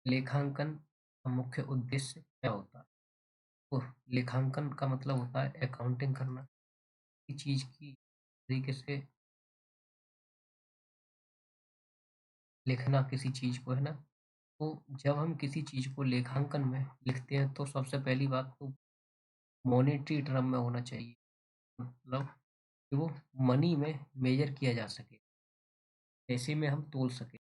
लेखांकन का मुख्य उद्देश्य क्या होता है? तो लेखांकन का मतलब होता है अकाउंटिंग करना, किसी चीज़ की तरीके से लिखना किसी चीज़ को, है ना? तो जब हम किसी चीज़ को लेखांकन में लिखते हैं तो सबसे पहली बात तो मॉनेटरी टर्म में होना चाहिए। मतलब कि वो मनी में मेज़र किया जा सके, पैसे में हम तोल सकें।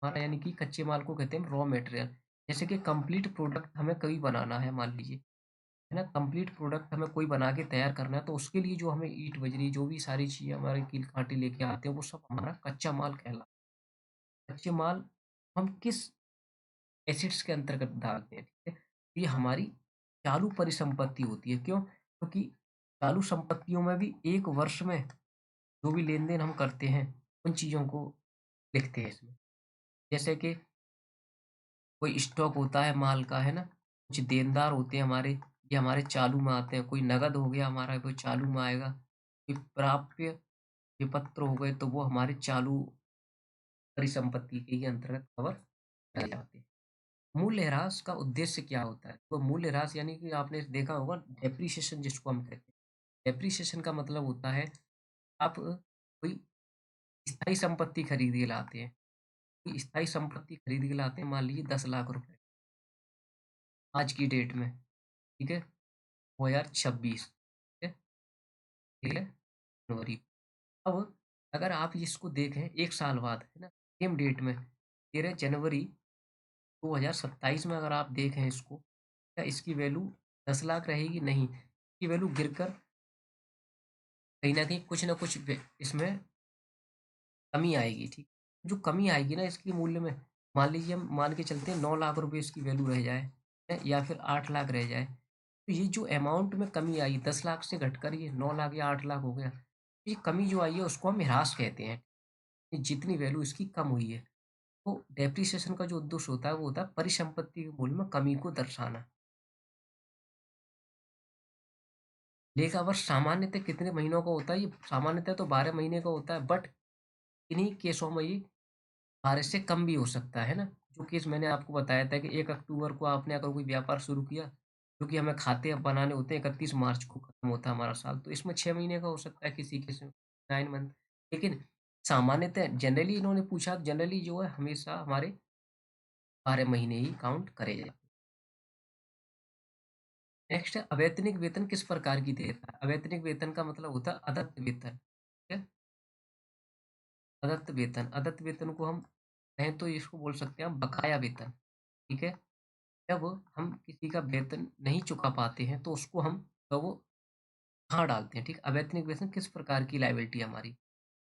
हमारा यानी कि कच्चे माल को कहते हैं रॉ मटेरियल। जैसे कि कंप्लीट प्रोडक्ट हमें कभी बनाना है मान लीजिए, है ना? कंप्लीट प्रोडक्ट हमें कोई बना के तैयार करना है तो उसके लिए जो हमें ईंट, बजरी जो भी सारी चीज़ें हमारे कील-काँटे लेके आते हैं वो सब हमारा कच्चा माल कहलाता है। कच्चे माल हम किस एसेट्स के अंतर्गत डालते हैं, ठीक है? ये हमारी चालू परिसंपत्ति होती है, क्यों? क्योंकि चालू संपत्तियों में भी 1 वर्ष में जो भी लेन-देन हम करते हैं, उन चीज़ों को लिखते हैं इसमें। जैसे कि कोई स्टॉक होता है माल का, है ना? कुछ देनदार होते हैं हमारे, ये हमारे चालू में आते हैं। कोई नकद हो गया हमारा, वो चालू में आएगा। कोई प्राप्य विपत्र हो गए, तो वो हमारे चालू परिसंपत्ति के ही अंतर्गत कवर कर जाते हैं। मूल्यह्रास का उद्देश्य क्या होता है? तो मूल्यह्रास यानी कि आपने देखा होगा डेप्रिसिएशन जिसको हम कहते हैं। डेप्रिसिएशन का मतलब होता है आप कोई स्थायी संपत्ति खरीद के लाते हैं। कोई स्थायी संपत्ति खरीद के लाते हैं, मान लीजिए 10 लाख रुपए आज की डेट में, ठीक है? 2026, ठीक है? ठीक है? जनवरी। अब अगर आप इसको देखें 1 साल बाद, है ना? सेम डेट में 13 जनवरी 2027 में अगर आप देखें इसको, क्या इसकी वैल्यू 10 लाख रहेगी? नहीं। इसकी वैल्यू गिरकर कहीं न कहीं कुछ न कुछ इसमें कमी आएगी, ठीक। जो कमी आएगी ना इसके मूल्य में, मान लीजिए हम मान के चलते हैं 9 लाख रुपए इसकी वैल्यू रह जाए, है, या फिर 8 लाख रह जाए। तो ये जो अमाउंट में कमी आई 10 लाख से घटकर ये 9 लाख या 8 लाख हो गया। ये कमी जो आई है उसको हम ह्रास कहते हैं। ये जितनी वैल्यू इसकी कम हुई है। तो डेप्रिसिएशन का जो उद्देश्य होता है वो होता है परिसंपत्ति के मूल्य में कमी को दर्शाना। लेखा वर्ष सामान्यतः कितने महीनों का होता है? ये सामान्यतः तो 12 महीने का होता है, बट इन्हीं केसों में ये 12 से कम भी हो सकता है ना? जो केस मैंने आपको बताया था कि 1 अक्टूबर को आपने अगर कोई व्यापार शुरू किया, जो कि हमें खाते अब बनाने होते हैं, 31 मार्च को खत्म होता है हमारा साल, तो इसमें 6 महीने का हो सकता है किसी केस में, 9 मंथ। लेकिन सामान्यतः जनरली इन्होंने पूछा, जनरली जो है हमेशा हमारे 12 महीने ही काउंट करे जाते हैं। नेक्स्ट है अवैतनिक वेतन किस प्रकार की देयता है? अवैतनिक वेतन का मतलब होता है अदत्त वेतन, ठीक है? अदत्त वेतन, अदत्त वेतन को हम कहें तो इसको बोल सकते हैं हम बकाया वेतन, ठीक है? जब हम किसी का वेतन नहीं चुका पाते हैं तो उसको हम तो वो कहाँ डालते हैं, ठीक? अवैतनिक वेतन किस प्रकार की लायबिलिटी है हमारी?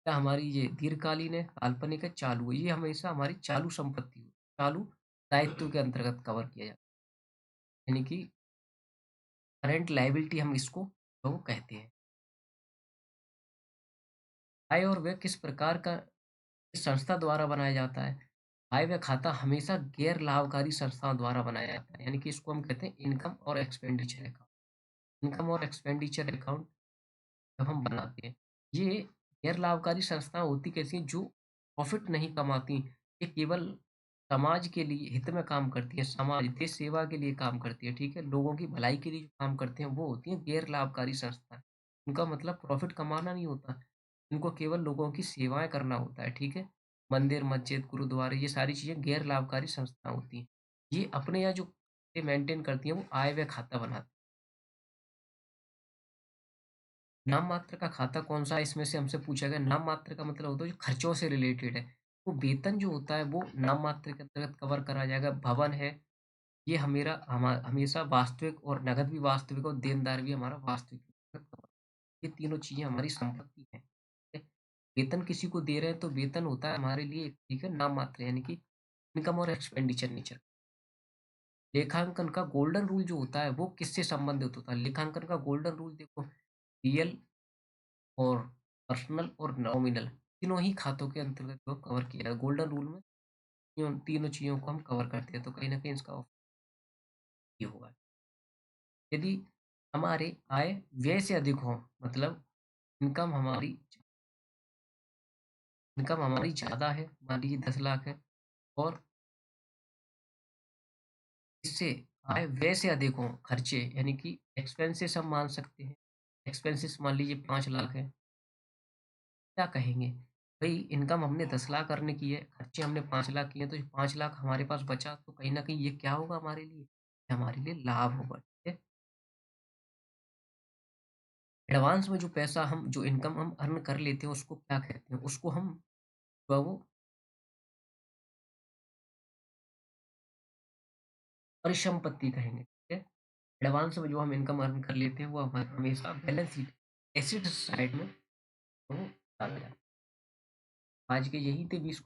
क्या हमारी ये दीर्घकालीन है, काल्पनिक है, चालू है? ये हमेशा हमारी चालू संपत्ति हो, चालू दायित्व के अंतर्गत कवर किया जाता है। यानी कि करंट लायबिलिटी हम इसको तो कहते हैं। आय और व्यय किस प्रकार का इस संस्था द्वारा बनाया जाता है? आय व्यय खाता हमेशा गैर लाभकारी संस्थाओं द्वारा बनाया जाता है। यानी कि इसको हम कहते हैं इनकम और एक्सपेंडिचर अकाउंट। इनकम और एक्सपेंडिचर अकाउंट जब हम बनाते हैं, ये गैर लाभकारी संस्थाएँ होती कैसी हैं जो प्रॉफ़िट नहीं कमाती, ये केवल समाज के लिए हित में काम करती है, समाज देश सेवा के लिए काम करती है, ठीक है? लोगों की भलाई के लिए जो काम करते हैं वो होती हैं गैर लाभकारी संस्थाएँ। उनका मतलब प्रॉफ़िट कमाना नहीं होता, इनको केवल लोगों की सेवाएँ करना होता है, ठीक है? मंदिर, मस्जिद, गुरुद्वारे ये सारी चीज़ें गैर लाभकारी संस्थाएँ होती हैं। ये अपने यहाँ जो ये मेंटेन करती हैं वो आय व्यय खाता बनाती हैं। नाम मात्र का खाता कौन-सा है इसमें से हमसे पूछा गया। नाम मात्र का मतलब होता है जो खर्चों से रिलेटेड है। तो वेतन जो होता है वो नाम मात्र के अंतर्गत कवर करा जाएगा। भवन है, ये हमेशा वास्तविक और नकद भी वास्तविक और देनदार भी हमारा वास्तविक के अंतर्गत कवर। ये तीनों चीज़ें हमारी संपत्ति हैं। ठीक है? वेतन किसी को दे रहे हैं तो वेतन होता है हमारे लिए एक तरीके नाम मात्र यानी कि इनकम और एक्सपेंडिचर नेचर। लेखांकन का गोल्डन रूल जो होता है वो किससे संबंधित होता है? लेखांकन का गोल्डन रूल देखो रियल और पर्सनल और नॉमिनल तीनों ही खातों के अंतर्गत वो कवर किया है। गोल्डन रूल में तीनों तीनों चीज़ों को हम कवर करते हैं, तो कहीं न कहीं इसका ये होगा। यदि हमारे आय व्यय से अधिक हो मतलब इनकम हमारी इनकम हमारी ज़्यादा है, मान लीजिए 10 लाख है और इससे आय व्यय से अधिक हो खर्चे यानी कि एक्सपेंसेस हम मान सकते हैं। एक्सपेंसेस मान लीजिए 5 लाख है, क्या कहेंगे? भई इनकम हमने 10 लाख अर्न की है, खर्चे हमने 5 लाख किए हैं, तो ये 5 लाख हमारे पास बचा तो कहीं न कहीं ये क्या होगा हमारे लिए? ये हमारे लिए लाभ होगा, ठीक है? एडवांस में जो पैसा हम जो इनकम हम अर्न कर लेते हैं उसको क्या कहते हैं? उसको हम जो है वो परिसंपत्ति कहेंगे, ठीक है? एडवांस में जो हम इनकम अर्न कर लेते हैं वो हमेशा बैलेंस शीट एसेट साइड में वो डाला जाता है। आज के यही थे 20